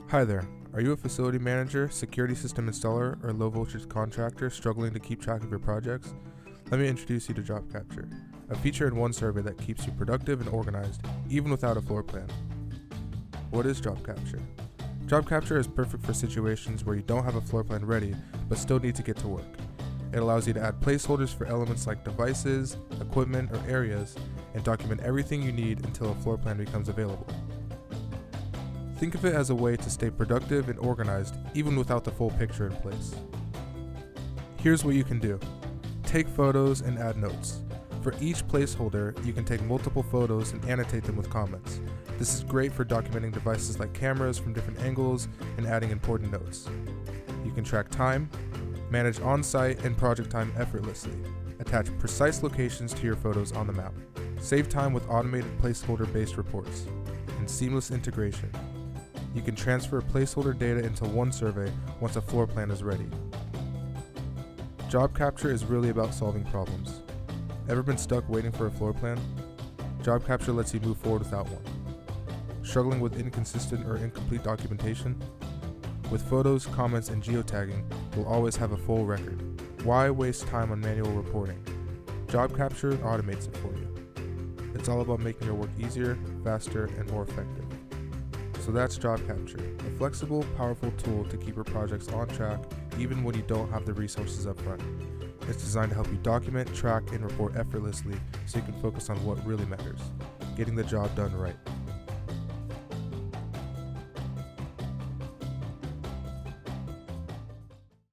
Hi there. Are you a facility manager, security system installer, or low voltage contractor struggling to keep track of your projects? Let me introduce you to JobCapture, a feature in one survey that keeps you productive and organized, even without a floor plan. What is JobCapture? JobCapture is perfect for situations where you don't have a floor plan ready, but still need to get to work. It allows you to add placeholders for elements like devices, equipment, or areas, and document everything you need until a floor plan becomes available. Think of it as a way to stay productive and organized even without the full picture in place. Here's what you can do. Take photos and add notes. For each placeholder, you can take multiple photos and annotate them with comments. This is great for documenting devices like cameras from different angles and adding important notes. You can track time, manage on-site and project time effortlessly, attach precise locations to your photos on the map, save time with automated placeholder-based reports, and seamless integration. You can transfer placeholder data into one survey once a floor plan is ready. JobCapture is really about solving problems. Ever been stuck waiting for a floor plan? JobCapture lets you move forward without one. Struggling with inconsistent or incomplete documentation? With photos, comments, and geotagging, you'll always have a full record. Why waste time on manual reporting? JobCapture automates it for you. It's all about making your work easier, faster, and more effective. So that's JobCapture, a flexible, powerful tool to keep your projects on track even when you don't have the resources up front. It's designed to help you document, track, and report effortlessly so you can focus on what really matters, getting the job done right.